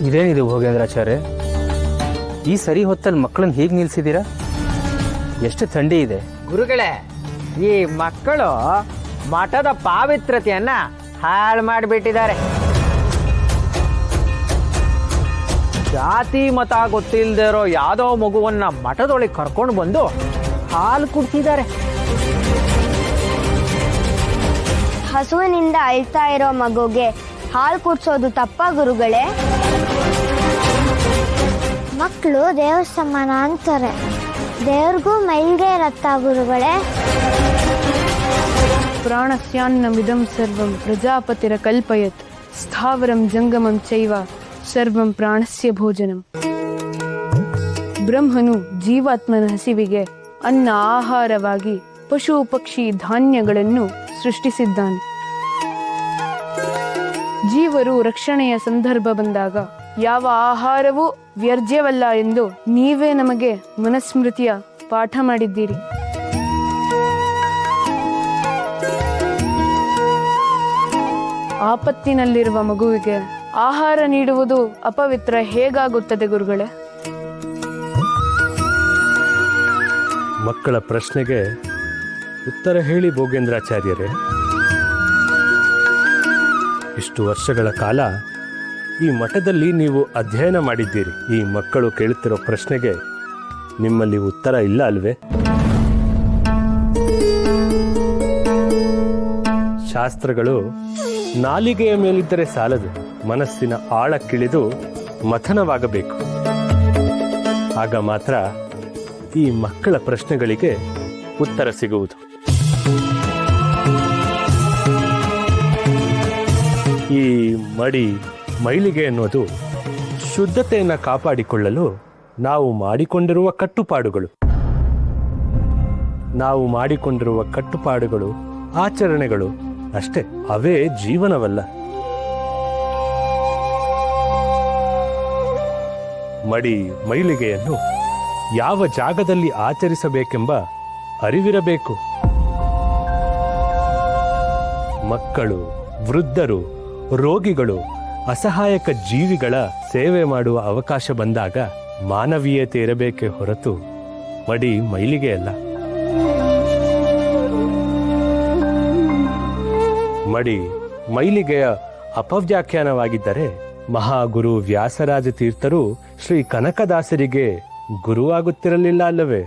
ಇದೇನಿದೆ ಭೋಗೇಂದ್ರಾಚಾರ್ಯ, ಈ ಸರಿ ಹೊತ್ತಲ್ಲಿ ಮಕ್ಕಳನ್ನ ಹೀಗೆ ನಿಲ್ಸಿದ್ದೀರಾ? ಎಷ್ಟು ಥಂಡಿ ಇದೆ. ಗುರುಗಳೇ, ಈ ಮಕ್ಕಳು ಮಠದ ಪಾವಿತ್ರತೆಯನ್ನ ಹಾಳು ಮಾಡಿಬಿಟ್ಟಿದ್ದಾರೆ. ಜಾತಿ ಮತ ಗೊತ್ತಿಲ್ಲದೆ ಇರೋ ಯಾವುದೋ ಮಗುವನ್ನ ಮಠದೊಳಗೆ ಕರ್ಕೊಂಡು ಬಂದು ಹಾಲು ಕುಡ್ತಿದ್ದಾರೆ. ಹಸುವಿನಿಂದ ಅಳ್ತಾ ಇರೋ ಮಗುಗೆ ಹಾಲು ಕುಡ್ಸೋದು ತಪ್ಪ ಗುರುಗಳೇ? ಮಕ್ಕಳು ದೇವ್ರ ಸಮಾನ ಅಂತಾರೆ, ದೇವ್ರಿಗೂ ಮೈಲ್ಗೆ ಇರತ್ತಾ ಗುರುಗಳೇ? ಪ್ರಾಣಸ್ಯಾನ್ನಮಿದಂ ಸರ್ವಂ ಪ್ರಜಾಪತಿರ ಕಲ್ಪಯತ್ ಸ್ಥಾವರಂ ಜಂಗಮಂ ಚೈವ ಸರ್ವಂ ಪ್ರಾಣಸ್ಯ ಭೋಜನಂ. ಬ್ರಹ್ಮನು ಜೀವಾತ್ಮನ ಹಸಿವಿಗೆ ಅನ್ನ ಆಹಾರವಾಗಿ ಪಶು ಪಕ್ಷಿ ಧಾನ್ಯಗಳನ್ನು ಸೃಷ್ಟಿಸಿದ್ದಾನೆ. ಜೀವರು ರಕ್ಷಣೆಯ ಸಂದರ್ಭ ಬಂದಾಗ ಯಾವ ಆಹಾರವೂ ವ್ಯರ್ಜ್ಯವಲ್ಲ ಎಂದು ನೀವೇ ನಮಗೆ ಮನುಸ್ಮೃತಿಯ ಪಾಠ ಮಾಡಿದ್ದೀರಿ. ಆಪತ್ತಿನಲ್ಲಿರುವ ಮಗುವಿಗೆ ಆಹಾರ ನೀಡುವುದು ಅಪವಿತ್ರ ಹೇಗಾಗುತ್ತದೆ ಗುರುಗಳೇ? ಮಕ್ಕಳ ಪ್ರಶ್ನೆಗೆ ಉತ್ತರ ಹೇಳಿ ಭೋಗೇಂದ್ರಾಚಾರ್ಯರೇ. ಇಷ್ಟು ವರ್ಷಗಳ ಕಾಲ ಈ ಮಠದಲ್ಲಿ ನೀವು ಅಧ್ಯಯನ ಮಾಡಿದ್ದೀರಿ. ಈ ಮಕ್ಕಳು ಕೇಳುತ್ತಿರೋ ಪ್ರಶ್ನೆಗೆ ನಿಮ್ಮಲ್ಲಿ ಉತ್ತರ ಇಲ್ಲ ಅಲ್ವೇ? ಶಾಸ್ತ್ರಗಳು ನಾಲಿಗೆಯ ಮೇಲಿದ್ದರೆ ಸಾಲದು, ಮನಸ್ಸಿನ ಆಳಕ್ಕಿಳಿದು ಮಥನವಾಗಬೇಕು. ಆಗ ಮಾತ್ರ ಈ ಮಕ್ಕಳ ಪ್ರಶ್ನೆಗಳಿಗೆ ಉತ್ತರ ಸಿಗುವುದು. ಈ ಮೈಲಿಗೆ ಅನ್ನೋದು ಶುದ್ಧತೆಯನ್ನು ಕಾಪಾಡಿಕೊಳ್ಳಲು ನಾವು ಮಾಡಿಕೊಂಡಿರುವ ಕಟ್ಟುಪಾಡುಗಳು, ಆಚರಣೆಗಳು ಅಷ್ಟೇ, ಅವೇ ಜೀವನವಲ್ಲ. ಮೈಲಿಗೆಯನ್ನು ಯಾವ ಜಾಗದಲ್ಲಿ ಆಚರಿಸಬೇಕೆಂಬ ಅರಿವಿರಬೇಕು. ಮಕ್ಕಳು, ವೃದ್ಧರು, ರೋಗಿಗಳು, ಅಸಹಾಯಕ ಜೀವಿಗಳ ಸೇವೆ ಮಾಡುವ ಅವಕಾಶ ಬಂದಾಗ ಮಾನವೀಯತೆ ಇರಬೇಕೇ ಹೊರತು ಮೈಲಿಗೆಯಲ್ಲ. ಮೈಲಿಗೆಯ ಅಪವ್ಯಾಖ್ಯಾನವಾಗಿದ್ದರೆ ಮಹಾಗುರು ವ್ಯಾಸರಾಜ ತೀರ್ಥರು ಶ್ರೀ ಕನಕದಾಸರಿಗೆ ಗುರುವಾಗುತ್ತಿರಲಿಲ್ಲ ಅಲ್ಲವೇ?